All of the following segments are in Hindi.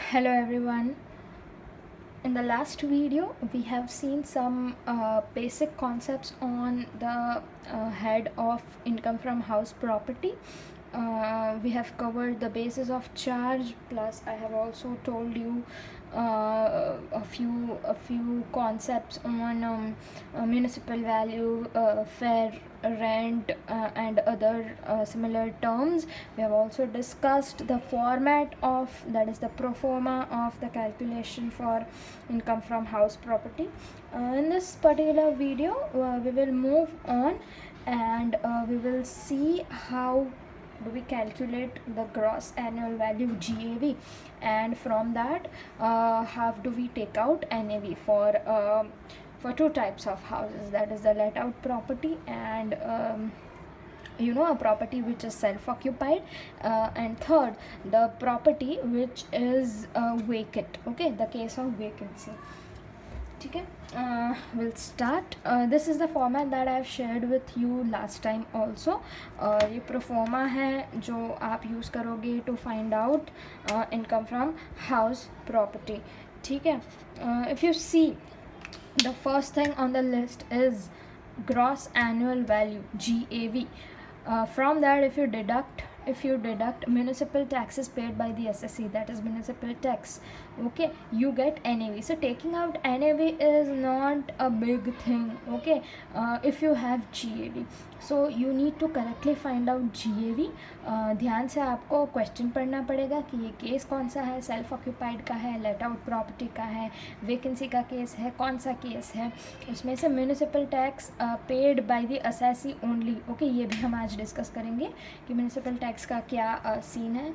Hello everyone. In the last video, we have seen some basic concepts on the head of income from house property. We have covered the basis of charge, plus I have also told you a few concepts on municipal value, fair rent, and other similar terms. We have also discussed the format of, that is the pro forma of the calculation for income from house property. In this particular video, we will move on and we will see how do we calculate the gross annual value GAV, and from that how do we take out NAV for two types of houses, that is the let out property and a property which is self-occupied, and third, the property which is vacant. Okay, the case of vacancy. ठीक है, we'll start. This is the format that I have shared with you last time also. ये प्रोफॉर्मा है जो आप यूज़ करोगे to find out income from house property. ठीक है, if you see, the first thing on the list is gross annual value, GAV. From that, if you deduct municipal taxes paid by the SSC, that is municipal tax, okay, you get NAV. So taking out NAV is not a big thing, okay, if you have GAV. So you need to correctly find out GAV. ध्यान से आपको क्वेश्चन पढ़ना पड़ेगा कि ये केस कौन सा है, सेल्फ ऑक्यूपाइड का है, लेट आउट प्रॉपर्टी का है, वैकेंसी का केस है, कौन सा केस है, उसमें से municipal tax paid by the assessee only, okay, ये भी हम आज डिस्कस करेंगे कि म्यूनिसिपल टैक्स का क्या सीन है.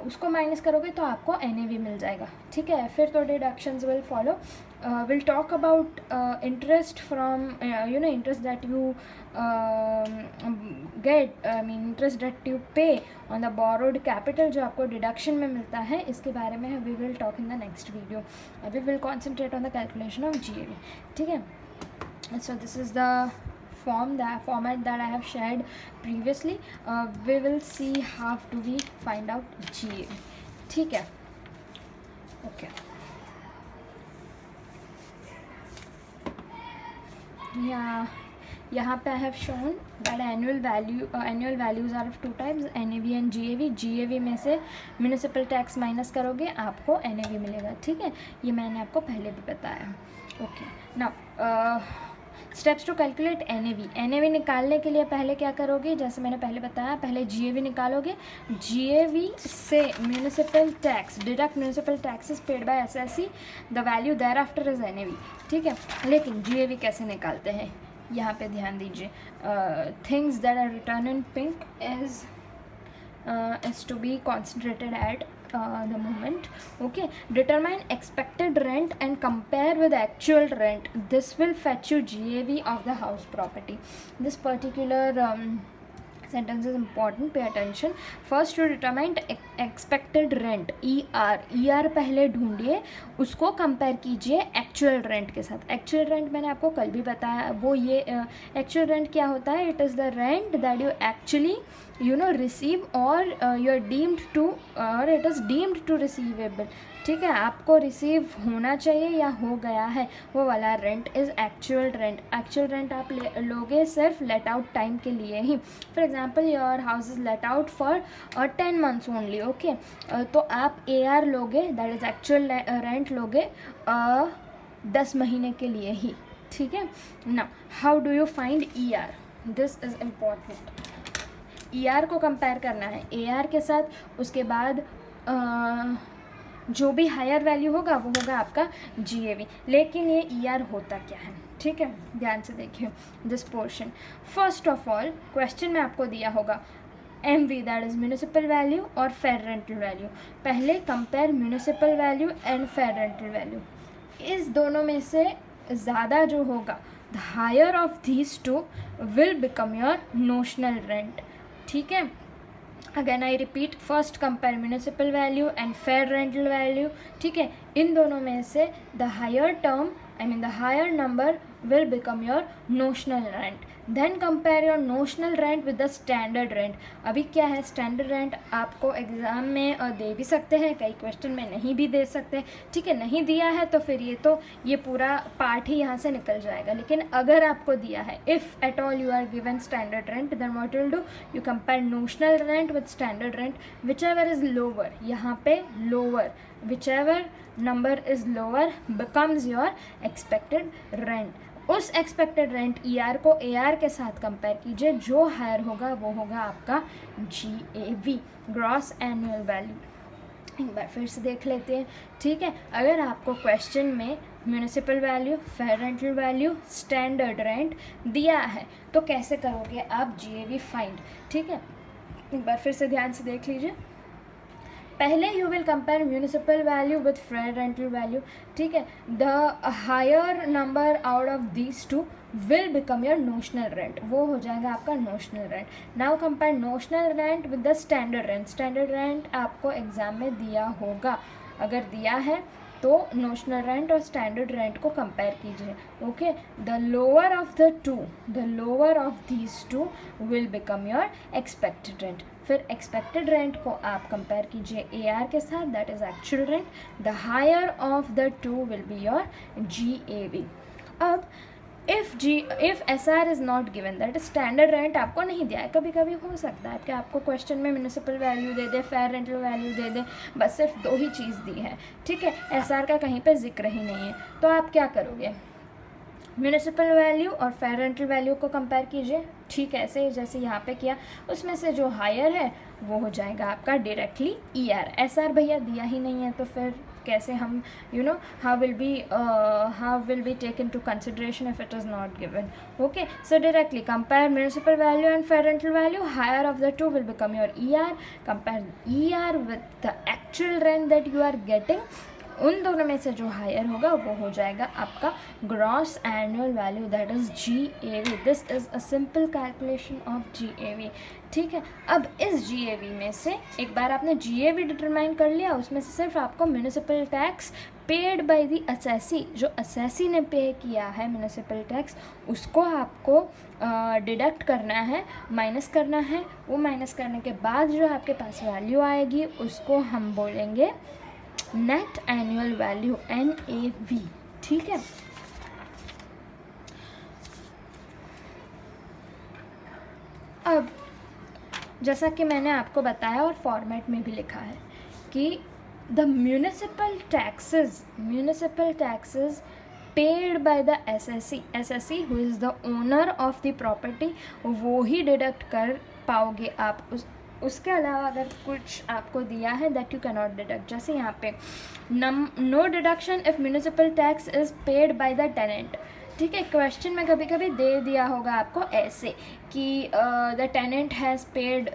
उसको माइनस करोगे तो आपको NAV मिल जाएगा. ठीक है, फिर तो deductions will follow. We'll talk about interest from interest that you get, interest that you pay on the borrowed capital जो आपको डिडक्शन में मिलता है. इसके बारे में we will talk in the next video. We will concentrate on the calculation of GAV. ठीक है, so this is the format that I have shared previously. We will see how do we find out GAV. ठीक है, okay. यहाँ पे I have shown that annual values are of two types, NAV and GAV. GAV में से म्यूनिसिपल टैक्स माइनस करोगे आपको NAV मिलेगा. ठीक है, ये मैंने आपको पहले भी बताया. Okay, now steps to calculate NAV निकालने के लिए पहले क्या करोगे, जैसे मैंने पहले बताया, पहले GAV निकालोगे. GAV से municipal tax deduct municipal taxes paid by SSC, the value thereafter is NAV. ठीक है, लेकिन GAV कैसे निकालते हैं, यहाँ पे ध्यान दीजिए. Things that are written in pink is to be concentrated at the moment. Okay, determine expected rent and compare with actual rent. This will fetch you GAV of the house property. This particular sentence is important, pay attention. First, to determine expected rent, ER पहले ढूंढिए, उसको कंपेयर कीजिए एक्चुअल रेंट के साथ. एक्चुअल रेंट मैंने आपको कल भी बताया, वो ये एक्चुअल रेंट क्या होता है, it is the rent that you actually receive or you are deemed to, or it is deemed to receivable. ठीक है, आपको रिसीव होना चाहिए या हो गया है, वो वाला rent is actual rent. Actual rent आप लोगे सिर्फ लेट आउट टाइम के लिए ही. For example, your house is let out for 10 months only. Okay, तो आप AR लोगे, दैट इज़ एक्चुअल रेंट लोगे 10 महीने के लिए ही. ठीक है, now how do you find ER, this is important. ER को कंपेयर करना है AR के साथ, उसके बाद जो भी हायर वैल्यू होगा वो होगा आपका GAV. लेकिन ये ER होता क्या है, ठीक है, ध्यान से देखिए this portion. First of all, question में आपको दिया होगा MV, that is municipal value और फेयर रेंटल वैल्यू. पहले compare municipal value and fair rental value. इस दोनों में से ज़्यादा जो होगा, the higher of these two will become your notional rent. ठीक है, again I repeat, first compare municipal value and fair rental value. ठीक है, इन दोनों में से the higher term, the higher number will become your notional rent. Then compare your notional rent with the standard rent. अभी क्या है, स्टैंडर्ड रेंट आपको एग्ज़ाम में दे भी सकते हैं, कई क्वेश्चन में नहीं भी दे सकते, ठीक है। नहीं दिया है तो फिर ये पूरा पार्ट ही यहाँ से निकल जाएगा। लेकिन अगर आपको दिया है, if at all you are given standard rent, then what will do, you compare notional rent with standard rent, whichever is lower, यहाँ पे lower, whichever number is lower becomes your expected rent। उस एक्सपेक्टेड रेंट ER को AR के साथ कंपेयर कीजिए, जो हायर होगा वो होगा आपका GAV, ग्रॉस एनुअल वैल्यू। एक बार फिर से देख लेते हैं, ठीक है। अगर आपको क्वेश्चन में municipal value, fair rental value, standard rent दिया है तो कैसे करोगे आप GAV फाइंड, ठीक है। एक बार फिर से ध्यान से देख लीजिए। पहले you will compare municipal value with fair rental value, ठीक है। The higher number out of these two will become your notional rent, वो हो जाएगा आपका notional rent. Now compare notional rent with the standard rent. Standard rent आपको एग्जाम में दिया होगा, अगर दिया है तो नोशनल रेंट और स्टैंडर्ड रेंट को कंपेयर कीजिए, okay. The lower of these two will become your expected rent. फिर एक्सपेक्टेड रेंट को आप कंपेयर कीजिए AR के साथ, that is actual rent. The higher of the two will be your GAV। अब if SR is not given, that is standard rent आपको नहीं दिया है, कभी कभी हो सकता है कि आपको क्वेश्चन में म्यूनिसिपल वैल्यू दे दे, फेयर रेंटल वैल्यू दे दे, बस सिर्फ 2 ही चीज़ दी है, ठीक है। SR का कहीं पे जिक्र ही नहीं है, तो आप क्या करोगे, म्यूनिसिपल वैल्यू और फेयर रेंटल वैल्यू को कंपेयर कीजिए, ठीक है, ऐसे जैसे यहाँ पे किया। उसमें से जो हायर है वो हो जाएगा आपका डायरेक्टली ER। SR भैया दिया ही नहीं है तो फिर कैसे हम how will be taken to consideration if it is not given, okay। So directly compare municipal value and fair rental value, higher of the two will become your ER, compare ER with the actual rent that you are getting, उन दोनों में से जो हायर होगा वो हो जाएगा आपका gross annual value, that is GAV। This is a simple calculation of GAV, ठीक है। अब इस GAV में से एक बार आपने GAV डिटरमाइन कर लिया, उसमें से सिर्फ आपको municipal tax paid by the assessee, जो असेसी ने पे किया है म्यूनिसिपल टैक्स, उसको आपको डिडक्ट करना है, माइनस करना है। वो माइनस करने के बाद जो आपके पास वैल्यू आएगी उसको हम बोलेंगे नेट एनुअल वैल्यू, NAV, ठीक है। अब जैसा कि मैंने आपको बताया और फॉर्मेट में भी लिखा है कि the municipal taxes paid by the SSC who is the owner of the property, वो ही डिडक्ट कर पाओगे आप। उसके अलावा अगर कुछ आपको दिया है that you can not deduct, जैसे यहाँ पे no deduction if municipal tax is paid by the tenant, ठीक है। क्वेश्चन में कभी कभी दे दिया होगा आपको ऐसे कि the tenant has paid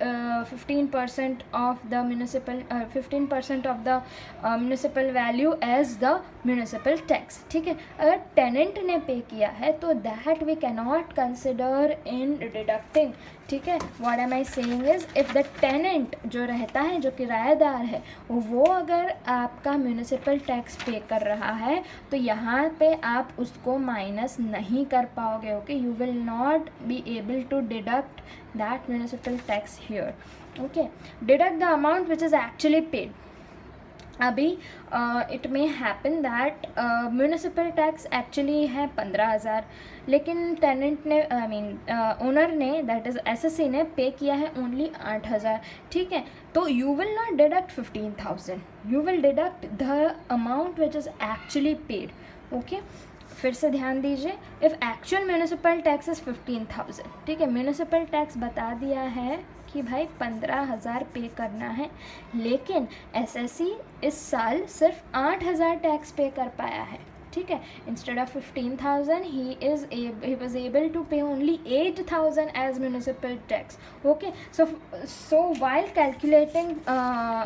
15% of the municipal 15% of the municipal value as the municipal tax, ठीक है। अगर टेनेंट ने पे किया है तो that we can not consider in deducting, ठीक है। What am I saying is, if the tenant जो रहता है, जो किराएदार है, वो अगर आपका म्यूनिसिपल टैक्स पे कर रहा है तो यहाँ पे आप उसको माइनस नहीं कर पाओगे, okay. You will not be able to deduct that municipal tax here, okay। deduct the amount which is actually paid। अभी it may happen that municipal tax actually है 15,000, लेकिन टेनेंट ने ओनर ने दैट इज़ SSC ने पे किया है ओनली 8,000, ठीक है। तो you will not deduct 15,000, you will deduct the amount which is actually paid, okay. फिर से ध्यान दीजिए, if actual municipal tax is 15,000, ठीक है। म्यूनिसिपल टैक्स बता दिया है कि भाई 15,000 पे करना है, लेकिन SSC इस साल सिर्फ 8,000 टैक्स पे कर पाया है, ठीक है। Instead of 15,000 he was able to pay only 8,000 as municipal tax, okay। So while calculating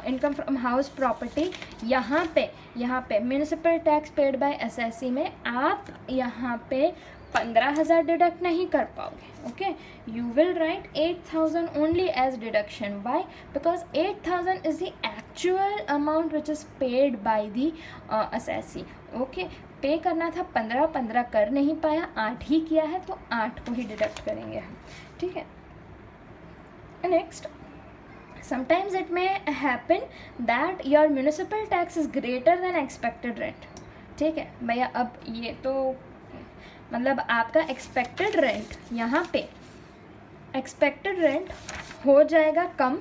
income from house property, यहाँ पे municipal tax paid by SSC में आप यहाँ पे 15,000 डिडक्ट नहीं कर पाओगे, okay. You will write 8,000 only as deduction, why, because 8,000 is the actual amount which is paid by the SSC, okay. Pay करना था 15, 15 कर नहीं पाया, 8 ही किया है, तो 8 को ही डिडक्ट करेंगे हम, ठीक है। Next, sometimes it may happen that your municipal tax is greater than expected rent, ठीक है भैया। अब ये तो मतलब आपका एक्सपेक्टेड रेंट, यहाँ पे एक्सपेक्टेड रेंट हो जाएगा कम,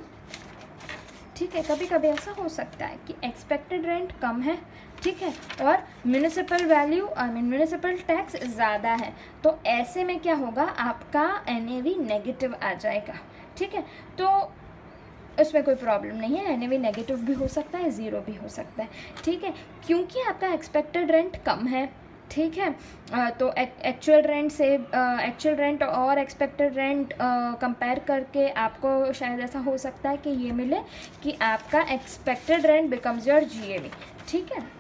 ठीक है। कभी कभी ऐसा हो सकता है कि एक्सपेक्टेड रेंट कम है, ठीक है, और म्यूनिसिपल वैल्यू म्यूनिसिपल टैक्स ज़्यादा है, तो ऐसे में क्या होगा, आपका NAV नेगेटिव आ जाएगा, ठीक है। तो उसमें कोई प्रॉब्लम नहीं है, NAV नेगेटिव भी हो सकता है, ज़ीरो भी हो सकता है, ठीक है, क्योंकि आपका एक्सपेक्टेड रेंट कम है, ठीक है। तो एक्चुअल रेंट और एक्सपेक्टेड रेंट कंपेयर करके आपको शायद ऐसा हो सकता है कि ये मिले कि आपका expected rent becomes your GAV, ठीक है।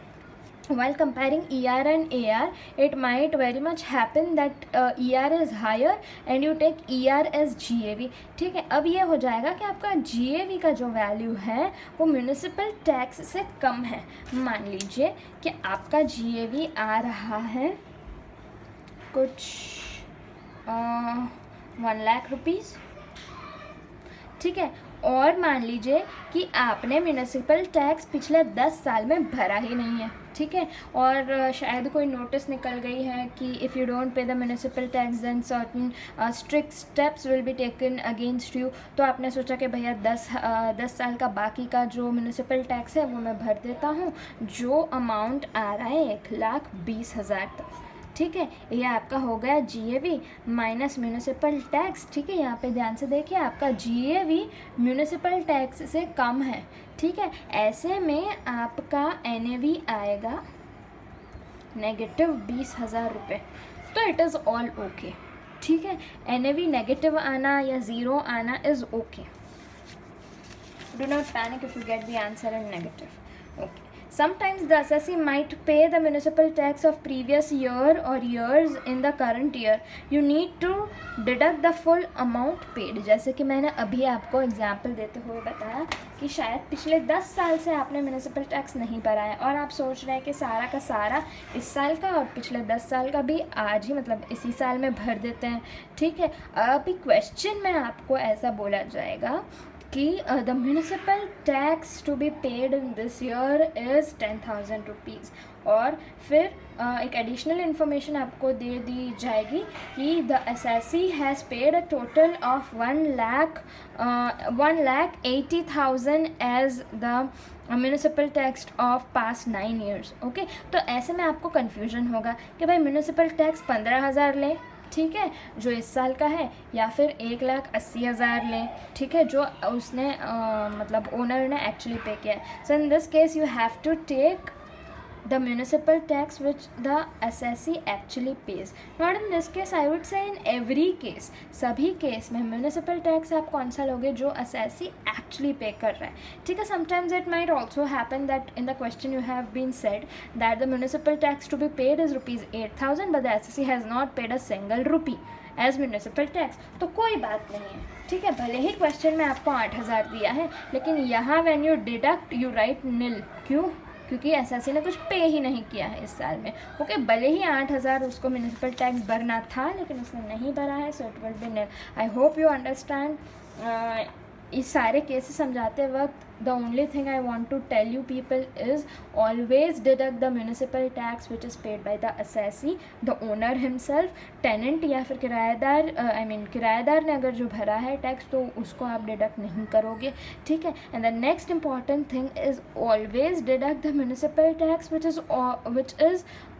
While comparing ER and AR, it might very much happen that ER is higher and you take ER as GAV, ठीक है। अब ये हो जाएगा कि आपका GAV का जो वैल्यू है वो म्यूनिसिपल टैक्स से कम है। मान लीजिए कि आपका GAV आ रहा है कुछ 1 लाख रुपीज़, ठीक है, और मान लीजिए कि आपने म्यूनिसिपल टैक्स पिछले 10 साल में भरा ही नहीं है, ठीक है, और शायद कोई नोटिस निकल गई है कि if you don't pay the municipal tax then certain strict steps will be taken against you. तो आपने सोचा कि भैया 10 साल का बाकी का जो म्यूनिसिपल टैक्स है वो मैं भर देता हूँ, जो अमाउंट आ रहा है 1,20,000 तक, ठीक है। ये आपका हो गया GAV माइनस म्यूनिसिपल टैक्स, ठीक है। यहाँ पे ध्यान से देखिए, आपका GAV म्यूनिसिपल टैक्स से कम है, ठीक है। ऐसे में आपका NAV आएगा नेगेटिव 20,000 रुपये, तो इट इज़ ऑल ओके, ठीक है। NAV नेगेटिव आना या ज़ीरो आना is okay, do not panic if you get the answer in negative, okay. Sometimes the assessee might pay the municipal tax of previous year or years in the current year. You need to deduct the full amount paid. जैसे कि मैंने अभी आपको एग्जाम्पल देते हुए बताया कि शायद पिछले 10 साल से आपने म्यूनिसिपल टैक्स नहीं भरा है और आप सोच रहे हैं कि सारा का सारा इस साल का और पिछले 10 साल का भी आज ही मतलब इसी साल में भर देते हैं, ठीक है। अभी क्वेश्चन में आपको ऐसा बोला जाएगा कि the municipal tax to be paid in this year is 10,000 rupees, और फिर एक एडिशनल इन्फॉर्मेशन आपको दे दी जाएगी कि the assessee has paid a total of 1,80,000 as the municipal tax of past 9 years, okay. तो ऐसे में आपको कन्फ्यूजन होगा कि भाई म्यूनिसिपल टैक्स 15,000 ले, ठीक है, जो इस साल का है, या फिर 1,80,000 लें, ठीक है, जो उसने मतलब ओनर ने एक्चुअली पे किया है। So in this case you have to take the municipal tax which the assessee actually pays. Not in this case, I would say in every case, सभी केस में म्यूनिसिपल टैक्स आप कौन सा लोगे, जो assessee actually पे कर रहा है, ठीक है। Sometimes it might also happen that in the question you have been said that the municipal tax to be paid is ₹8,000 but the assessee has not paid a single rupee as municipal tax, तो कोई बात नहीं है, ठीक है। भले ही क्वेश्चन में आपको 8,000 दिया है, लेकिन यहाँ when you deduct you write nil, क्यों, क्योंकि एसएससी ने कुछ पे ही नहीं किया है इस साल में, ओके। भले ही 8,000 उसको म्यूनिसिपल टैक्स भरना था, लेकिन उसने नहीं भरा है, so it will be nil. I hope you understand. इस सारे केसेस समझाते वक्त the only thing I want to tell you people is always deduct the municipal tax which is paid by the assessee, the owner himself, tenant या फिर किराएदार, किराएदार ने अगर जो भरा है टैक्स तो उसको आप डिडक्ट नहीं करोगे, ठीक है। And the next important thing is always deduct the municipal tax which is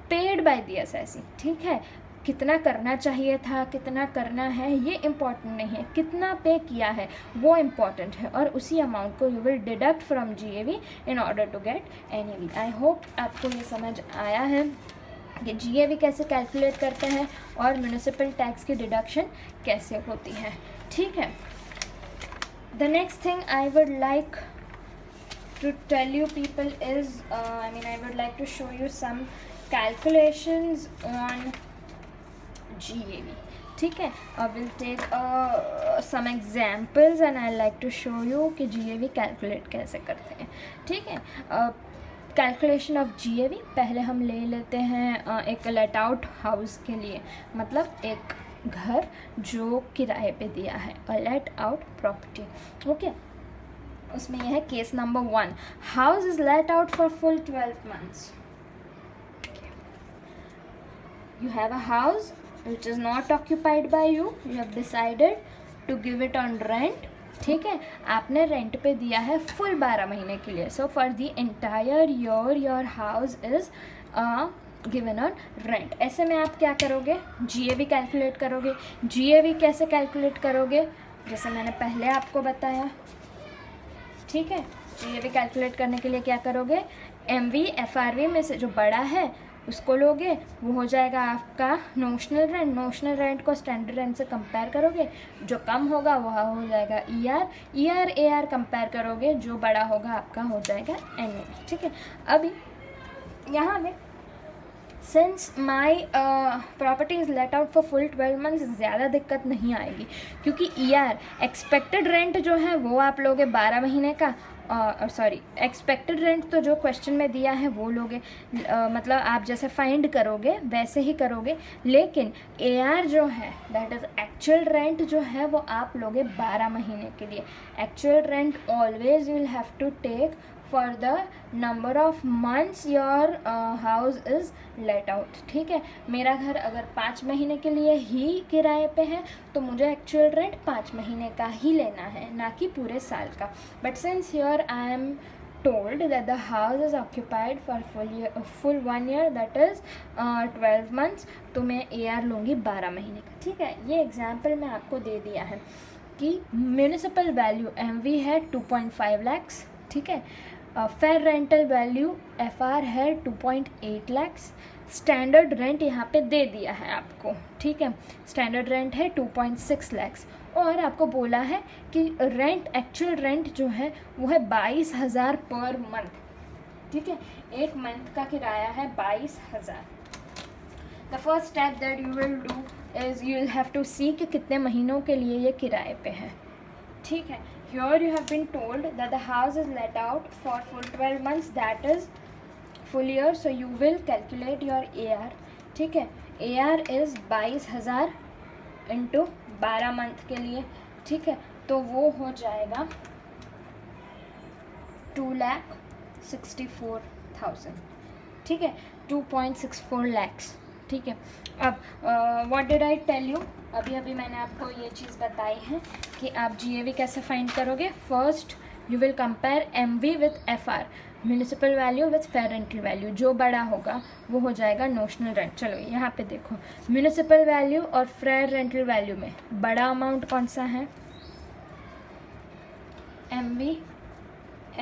paid by the assessee, ठीक है। कितना करना चाहिए था, कितना करना है, ये इम्पॉर्टेंट नहीं है, कितना पे किया है वो इम्पॉर्टेंट है, और उसी अमाउंट को you will deduct from GAV in order to get NAV। I hope आपको ये समझ आया है कि GAV कैसे कैलकुलेट करते हैं और म्यूनिसिपल टैक्स की डिडक्शन कैसे होती है, ठीक है। The next thing I would like to tell you people is I would like to show you some calculations on GAV, ठीक है। I will take some examples and I like to show you कि GAV कैलकुलेट कैसे करते हैं, ठीक है। कैलकुलेशन ऑफ GAV, पहले हम ले लेते हैं एक लेट आउट हाउस के लिए, मतलब एक घर जो किराए पे दिया है, a let out property. Okay, उसमें यह है case number 1, house is let out for full 12 months। You have a house which is not occupied by you, you have decided to give it on rent, ठीक है, आपने रेंट पे दिया है फुल 12 महीने के लिए। So for the entire year your house is given on rent. ऐसे में आप क्या करोगे, GAV कैलकुलेट करोगे। GAV कैसे कैलकुलेट करोगे, जैसे मैंने पहले आपको बताया, ठीक है। GAV कैलकुलेट करने के लिए क्या करोगे, MV FRV में से जो बड़ा है उसको लोगे, वो हो जाएगा आपका नोशनल रेंट। नोशनल रेंट को स्टैंडर्ड रेंट से कंपेयर करोगे, जो कम होगा वह हो जाएगा ER AR कंपेयर करोगे, जो बड़ा होगा आपका हो जाएगा NAV, ठीक है। अभी यहाँ में since my property is let out for full 12 months, ज़्यादा दिक्कत नहीं आएगी, क्योंकि ER एक्सपेक्टेड रेंट जो है वो आप लोगे 12 महीने का, सॉरी एक्सपेक्टेड रेंट तो जो क्वेश्चन में दिया है वो लोगे, मतलब आप जैसे फाइंड करोगे वैसे ही करोगे, लेकिन AR जो है दैट इज़ एक्चुअल रेंट जो है वो आप लोगे 12 महीने के लिए। Actual rent always you will have to take for the number of months your house is let out, ठीक है। मेरा घर अगर 5 महीने के लिए ही किराए पे है तो मुझे एक्चुअल रेंट 5 महीने का ही लेना है, ना कि पूरे साल का। But since here I am told that the house is occupied for full 1 year, that is 12 months, तो मैं AR लूँगी 12 महीने का, ठीक है। ये एग्जाम्पल मैं आपको दे दिया है कि म्यूनिसिपल वैल्यू MV है 2.5 lakhs, ठीक है। फेयर रेंटल वैल्यू FR है 2.8 lakhs। स्टैंडर्ड रेंट यहाँ पे दे दिया है आपको, ठीक है। स्टैंडर्ड रेंट है 2.6 lakhs, और आपको बोला है कि रेंट एक्चुअल रेंट जो है वो है 22,000 पर मंथ, ठीक है। एक मंथ का किराया है 22,000। The first step that you will do is you will have to see कि कितने महीनों के लिए ये किराए पे है, ठीक है। Here you have been told that the house is let out for full 12 months, that is full year, so you will calculate your AR, ठीक है। AR is 22,000 इंटू 12 मंथ के लिए, ठीक है, तो वो हो जाएगा 2,64,000, ठीक है, 2.64 lakhs, ठीक है। अब what did I tell you, अभी मैंने आपको ये चीज़ बताई है कि आप GAV कैसे फाइंड करोगे। First you will compare MV with FR, municipal value with fair rental value, जो बड़ा होगा वो हो जाएगा नोशनल रेंट। चलो यहाँ पे देखो, म्यूनिसिपल वैल्यू और फेयर रेंटल वैल्यू में बड़ा अमाउंट कौन सा है, MV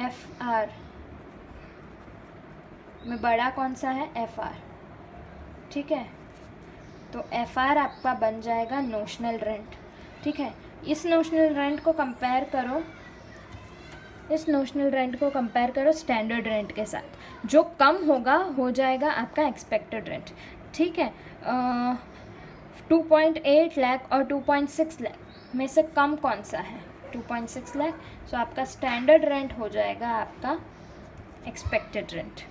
FR में बड़ा कौन सा है, FR, ठीक है। तो FR आपका बन जाएगा नोशनल रेंट, ठीक है। इस नोशनल रेंट को कंपेयर करो, इस नोशनल रेंट को कंपेयर करो स्टैंडर्ड रेंट के साथ, जो कम होगा हो जाएगा आपका एक्सपेक्टेड रेंट, ठीक है। 2.8 लाख और 2.6 लाख में से कम कौन सा है, 2.6 लाख, सो आपका स्टैंडर्ड रेंट हो जाएगा आपका एक्सपेक्टेड रेंट,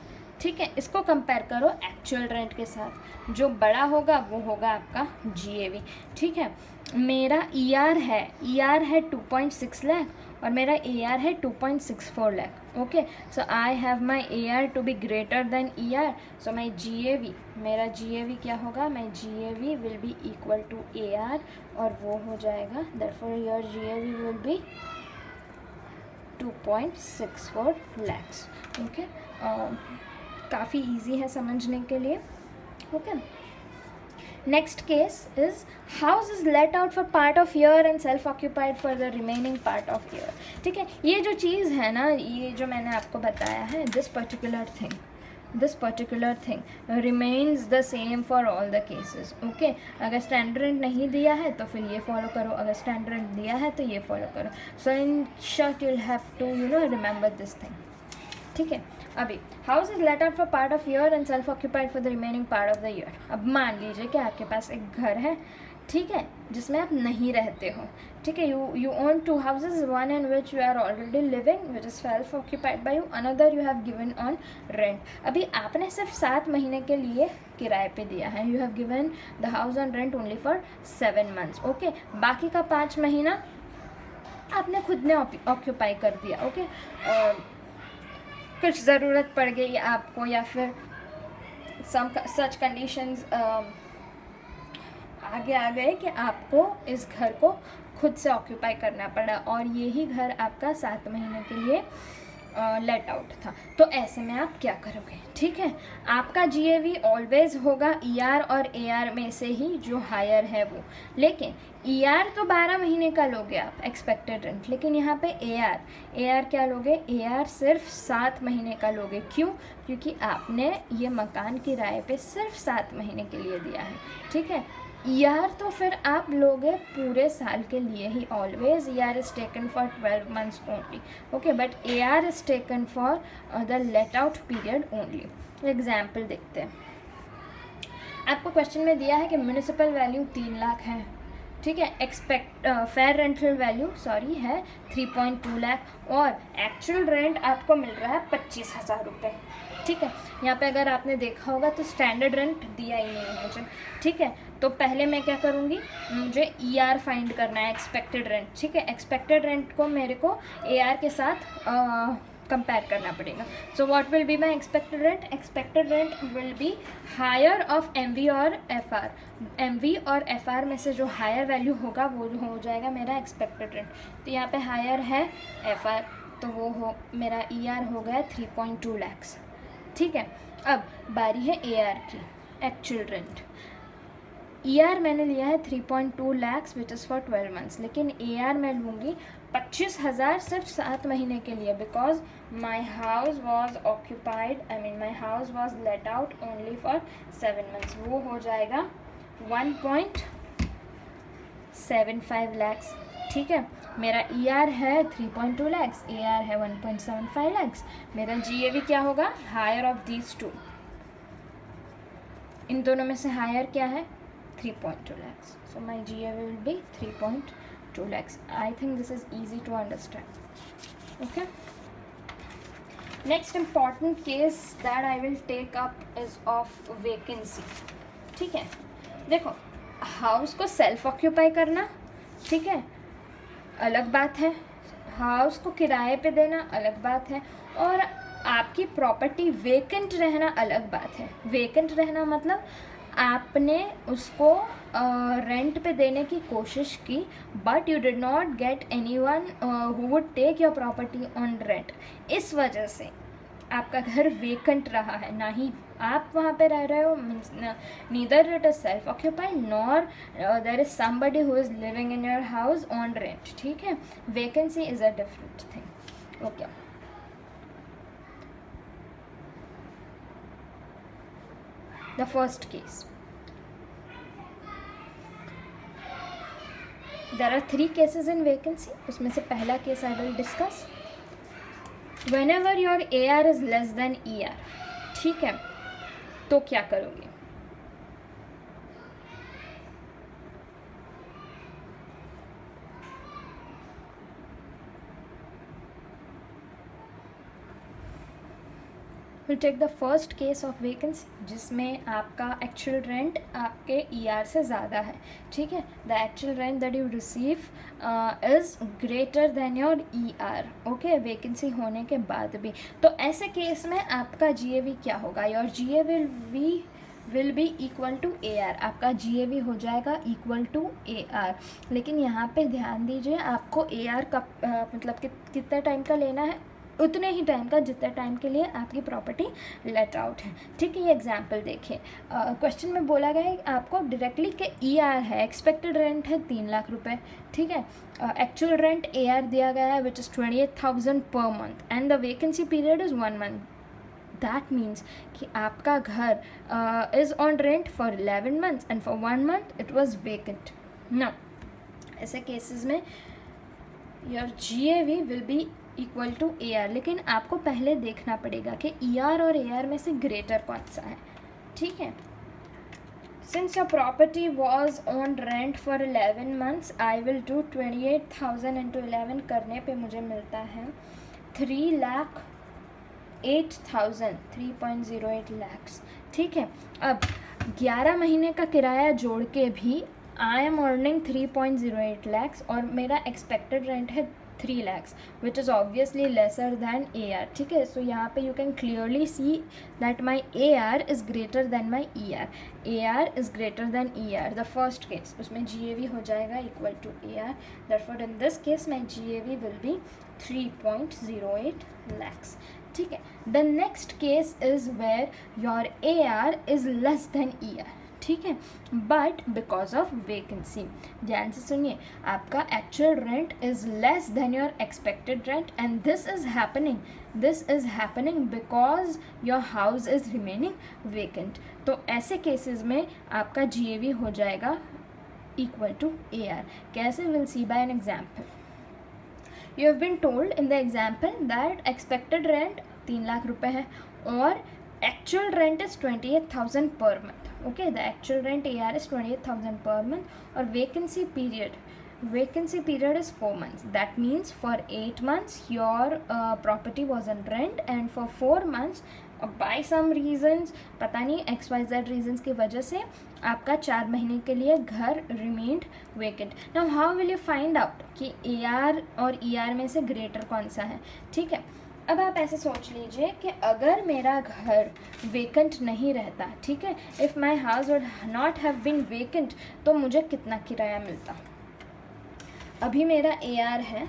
ठीक है। इसको कंपेयर करो एक्चुअल रेंट के साथ, जो बड़ा होगा वो होगा आपका GAV, ठीक है। मेरा ER है 2.6 लाख और मेरा AR है 2.64 lakh, okay. So I have my AR to be greater than ER, so my GAV, मेरा GAV क्या होगा, my GAV will be equal to AR, और वो हो जाएगा therefore your GAV will be 2.64 lakhs, okay. काफ़ी इजी है समझने के लिए, okay. Next case is house is let out for part of year and self occupied for the remaining part of year, ठीक है। ये जो चीज़ है ना, ये जो मैंने आपको बताया है, this particular thing remains the same for all the cases, okay. अगर स्टैंडर्ड नहीं दिया है तो फिर ये फॉलो करो, अगर स्टैंडर्ड दिया है तो ये फॉलो करो। So in short you will have to remember this thing, ठीक है। अभी house is let out for part of year and self occupied for the remaining part of the year. अब मान लीजिए कि आपके पास एक घर है, ठीक है, जिसमें आप नहीं रहते हो, ठीक है. You own 2 houses, one in which you are already living, which is self occupied by you, another you have given on rent. अभी आपने सिर्फ 7 महीने के लिए किराए पे दिया है. You have given the house on rent only for 7 months. Okay, बाकी का 5 महीना आपने खुद ने ऑक्यूपाई कर दिया. ओके, कुछ ज़रूरत पड़ गई आपको या फिर सम सच कंडीशंस आगे आ गए कि आपको इस घर को खुद से ऑक्यूपाई करना पड़ा और यही घर आपका 7 महीने के लिए लेट आउट था. तो ऐसे में आप क्या करोगे? ठीक है, आपका GAV ऑलवेज होगा ER और AR में से ही जो हायर है वो. लेकिन ER तो 12 महीने का लोगे आप, एक्सपेक्टेड रेंट. लेकिन यहाँ पे AR क्या लोगे? AR सिर्फ 7 महीने का लोगे. क्यों? क्योंकि आपने ये मकान किराए पे सिर्फ 7 महीने के लिए दिया है. ठीक है, ER तो फिर आप लोगे पूरे साल के लिए ही. Always ER is taken for 12 months only. Okay, but AR is taken for the let out period only. Example देखते हैं. आपको क्वेश्चन में दिया है कि म्यूनिसिपल वैल्यू 3 लाख है. ठीक है, फेयर रेंटल वैल्यू है 3.2 लाख और एक्चुअल रेंट आपको मिल रहा है 25,000 रुपये. ठीक है, यहाँ पे अगर आपने देखा होगा तो स्टैंडर्ड रेंट दिया ही नहीं है मुझे. ठीक है, तो पहले मैं क्या करूँगी, मुझे ER फाइंड करना है, एक्सपेक्टेड रेंट. ठीक है, एक्सपेक्टेड रेंट को मेरे को AR के साथ कंपेयर करना पड़ेगा. So what will be my expected rent? Expected rent will be higher of MV और FR. MV और FR में से जो हायर वैल्यू होगा वो हो जाएगा मेरा एक्सपेक्टेड रेंट. तो यहाँ पे हायर है FR, तो वो हो मेरा ER हो गया 3.2 lakhs. ठीक है, अब बारी है AR की, एक्चुअल रेंट. ER मैंने लिया है 3.2 lakhs which is for 12 months. लेकिन AR मैं लूँगी 25,000 सिर्फ 7 महीने के लिए, because my house was occupied, my house was let out only for 7 months. वो हो जाएगा 1.75 lakhs. ठीक है, मेरा ER है 3.2 lakhs, AR है 1.75 lakhs. मेरा GAV क्या होगा? Higher of these two. इन दोनों में से हायर क्या है? 3.2 lakhs. So my GAV will be 3.2 lakhs. I think this is easy to understand. Okay. Next important case that I will take up is of vacancy. ठीक है, देखो, हाउस को सेल्फ ऑक्यूपाई करना, ठीक है, अलग बात है. हाउस को किराए पे देना अलग बात है. और आपकी प्रॉपर्टी वेकेंट रहना अलग बात है. वेकेंट रहना मतलब आपने उसको रेंट पे देने की कोशिश की, but you did not get anyone who would take your property on rent. इस वजह से आपका घर वेकेंट रहा है, ना ही आप वहाँ पे रह रहे हो. Means neither it is self occupied nor there is somebody who is living in your house on rent. ठीक है, vacancy is a different thing. Okay, the first case. There are 3 cases in vacancy. उसमें से पहला case I will discuss. Whenever your AR is less than ER, ठीक है, तो क्या करोगे? We'll take the first case of vacancy, जिसमें आपका एक्चुअल रेंट आपके ER से ज़्यादा है. ठीक है, the actual rent that you receive is greater then your ER. Okay, vacancy होने के बाद भी. तो ऐसे केस में आपका GAV क्या होगा? Your GAV will be equal to AR. आपका GAV हो जाएगा इक्वल टू AR. लेकिन यहाँ पे ध्यान दीजिए, आपको AR का मतलब कितने टाइम का लेना है? उतने ही टाइम का जितने टाइम के लिए आपकी प्रॉपर्टी लेट आउट है. ठीक है, ये एग्जांपल देखिए. क्वेश्चन में बोला गया है आपको डायरेक्टली कि ER है, एक्सपेक्टेड रेंट है 3 लाख रुपए. ठीक है, एक्चुअल रेंट AR दिया गया है विच is 28,000 per month and the vacancy period is 1 month. That means कि आपका घर is on rent for 11 months and for 1 month it was vacant. Now ऐसे केसेस में your GAV will be equal to AR. लेकिन आपको पहले देखना पड़ेगा कि ER और AR में से ग्रेटर कौन सा है. ठीक है, since your property was on rent for 11 months, I will do 28,000 into 11 करने पे मुझे मिलता है 3,08,000, 3.08 lakhs. ठीक है, अब 11 महीने का किराया जोड़ के भी आई एम अर्निंग 3.08 lakhs और मेरा एक्सपेक्टेड रेंट है 3 lakhs, which is obviously lesser than AR. ठीक है, सो यहाँ पे you can clearly see that my AR is greater than my ER. AR is greater than ER, the first case, उसमें GAV हो जाएगा equal to AR. therefore in this case my GAV will be 3.08 lakhs. ठीक है, the next case is where your AR is less than ER. ठीक है, बट बिकॉज ऑफ वेकेंसी, ध्यान से सुनिए, आपका actual rent is less than your expected rent and this is happening because your house is remaining vacant. तो ऐसे केसेस में आपका GAV हो जाएगा इक्वल टू AR. कैसे? Will see by an example. You have been told in the example that expected rent 3 lakh रुपए है और actual rent is 28,000 per month. Okay, the actual rent AR is 28,000 per month और vacancy period is 4 months. That means for 8 months your property was on rent and for 4 months by some reasons, पता नहीं XYZ reasons की वजह से आपका 4 महीने के लिए घर remained vacant. Now how will you find out कि AR और ER में से greater कौन सा है? ठीक है, अब आप ऐसे सोच लीजिए कि अगर मेरा घर वेकेंट नहीं रहता, ठीक है, if my house would not have been vacant, तो मुझे कितना किराया मिलता. अभी मेरा AR है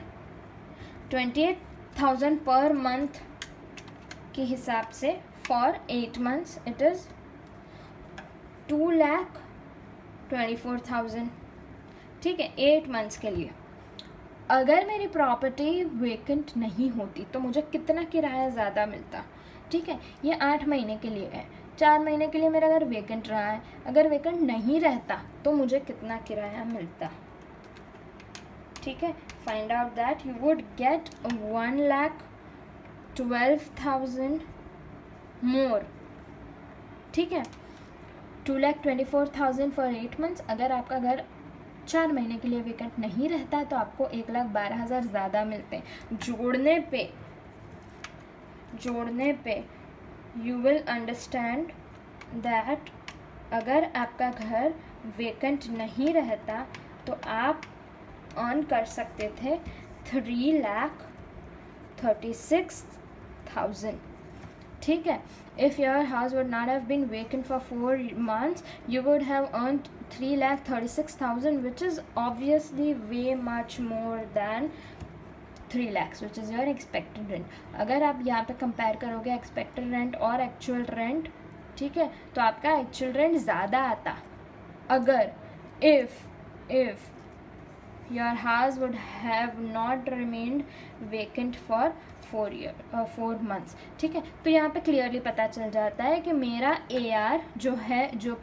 28,000 पर मंथ के हिसाब से. For 8 months it is 2,24,000. ठीक है, 8 months के लिए. अगर मेरी प्रॉपर्टी वेकेंट नहीं होती तो मुझे कितना किराया ज़्यादा मिलता. ठीक है, ये 8 महीने के लिए है. 4 महीने के लिए मेरा घर वेकेंट रहा है, अगर वेकेंट नहीं रहता तो मुझे कितना किराया मिलता. ठीक है, find out that. You would get 1,12,000 मोर. ठीक है, 2,24,000 फॉर 8 months. अगर आपका घर 4 महीने के लिए वेकेंट नहीं रहता है तो आपको 1,12,000 ज़्यादा मिलते हैं. जोड़ने पे यू विल अंडरस्टैंड दैट अगर आपका घर वेकेंट नहीं रहता तो आप अर्न कर सकते थे 3,36,000. ठीक है, if your house would not have been vacant for 4 months, you would have earned 3,36,000, which is obviously way much more than 3 lakhs, which is your expected rent. अगर आप यहाँ पे कंपेयर करोगे एक्सपेक्टेड रेंट और एक्चुअल रेंट, ठीक है, तो आपका एक्चुअल रेंट ज़्यादा आता. अगर if your house would have not remained vacant for 4 months. ठीक है, तो यहाँ पे क्लियरली पता चल जाता है कि मेरा AR जो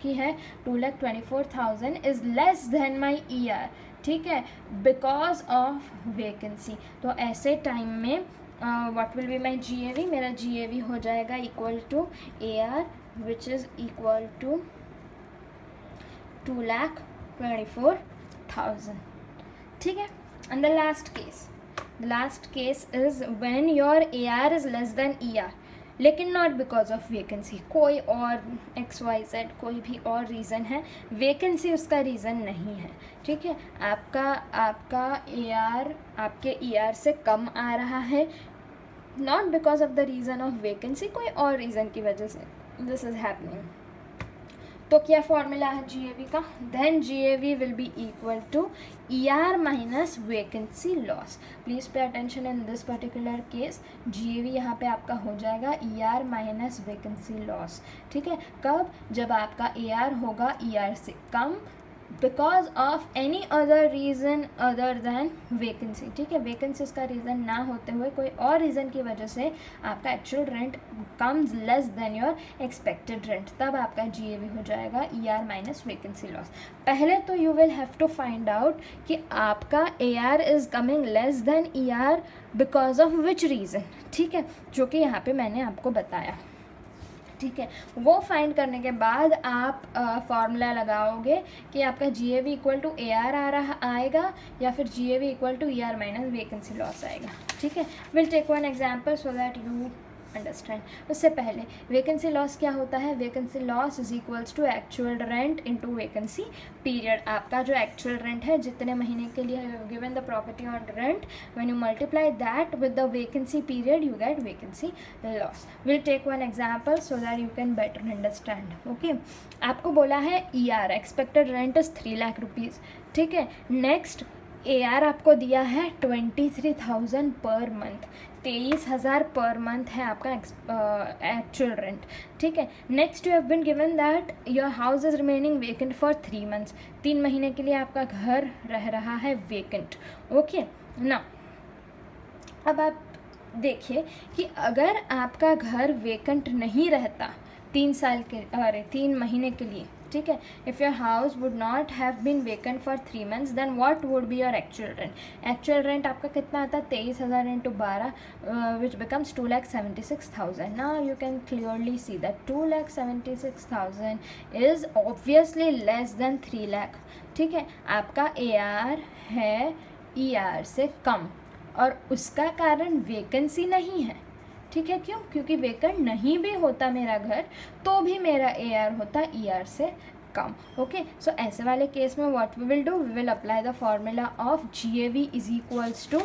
कि है 2,24,000 is less then my ER. ठीक है, बिकॉज ऑफ वेकेंसी. तो ऐसे टाइम में what will be my GAV? मेरा GAV हो जाएगा equal to AR which is equal to 2,24,000. ठीक है, and the last case is when your AR is less than ER, लेकिन नॉट बिकॉज ऑफ वेकेंसी. कोई और XYZ कोई भी और रीज़न है, वेकेंसी उसका रीज़न नहीं है. ठीक है, आपका AR आपके ER से कम आ रहा है, not because of the reason of vacancy, कोई और रीज़न की वजह से दिस इज़ हैपनिंग. तो क्या फॉर्मूला है GAV का? Then GAV will be equal to ER minus vacancy loss. Please pay attention in this particular case. GAV यहाँ पे आपका हो जाएगा ER माइनस वेकेंसी लॉस. ठीक है, कब? जब आपका AR होगा ER से come because of any other reason other than vacancy. ठीक है, वेकेंसी का रीज़न ना होते हुए कोई और रीज़न की वजह से आपका actual rent comes less than your expected rent, तब आपका GAV हो जाएगा ER माइनस वेकेंसी लॉस. पहले तो you will have to find out कि आपका AR is coming less than ER because of which reason. ठीक है, जो कि यहाँ पे मैंने आपको बताया. ठीक है। वो फाइंड करने के बाद आप फार्मूला लगाओगे कि आपका GAV इक्वल टू AR आएगा या फिर GAV equal to ER minus vacancy loss आएगा, ठीक है। Will take one example so that you understand. उससे पहले वैकेंसी लॉस क्या होता है? Vacancy loss is equals to actual rent into vacancy period. आपका जो एक्चुअल रेंट है, जितने महीने के लिए given the property on rent, when you multiply that with the vacancy period you get vacancy loss. Will take one example so that you can better understand. Okay, आपको बोला है ER expected rent is 3 lakh rupees, ठीक है। नेक्स्ट AR आपको दिया है 23,000 पर मंथ, 23,000 पर मंथ है आपका एक्चुअल रेंट, ठीक है। Next you have been given that your house is remaining vacant for 3 months, 3 महीने के लिए आपका घर रह रहा है वेकेंट। ओके ना, अब आप देखिए कि अगर आपका घर वेकेंट नहीं रहता 3 महीने के लिए, ठीक है, if your house would not have been vacant for 3 months then what would be your actual rent? Actual rent आपका कितना आता है? 23,000 into 12 which becomes 2,76,000। Now you can clearly see that 2,76,000 is obviously less than 3 lakh, ठीक है। आपका AR है ER से कम और उसका कारण वैकेंसी नहीं है, ठीक है। क्यों? क्योंकि वेकेंट नहीं भी होता मेरा घर तो भी मेरा AR होता ER से कम। ओके, सो ऐसे वाले केस में what we will do, we will apply the formula of GAV is equals to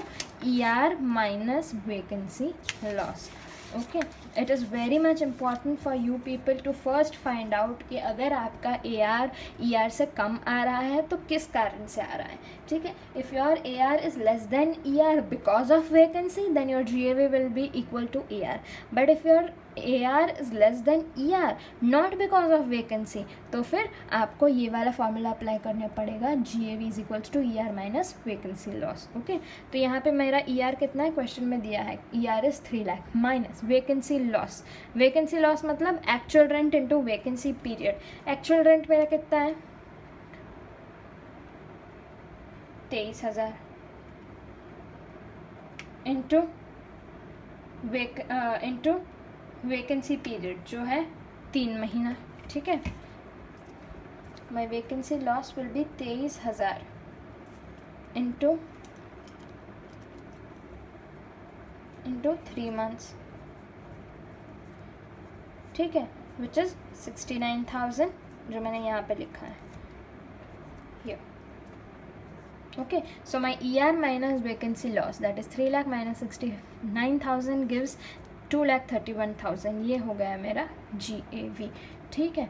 ER minus vacancy loss. Okay, it is very much important for you people to first find out कि अगर आपका AR ER से कम आ रहा है तो किस कारण से आ रहा है, ठीक है। If your AR is less than ER because of vacancy then your GAV will be equal to AR, but if your AR is less than ER not because of vacancy, तो फिर आपको ये वाला फॉर्मूला अप्लाई करना पड़ेगा, GAV is equals to ER minus vacancy loss. Okay, तो यहाँ पे मेरा ER कितना है क्वेश्चन में दिया है, ER is 3 lakh minus vacancy loss. Vacancy loss मतलब actual rent into vacancy period. Actual rent मेरा कितना है? 23,000 इंटू वैकेंसी पीरियड जो है 3 महीना, ठीक है। My vacancy loss will be 23,000 into 3 months, ठीक है, विच इज़ 69,000 जो मैंने यहाँ पे लिखा है here. Okay, so my ER minus vacancy loss that is 3 lakh minus 69,000 gives 2,31,000। ये हो गया मेरा GAV, ठीक है।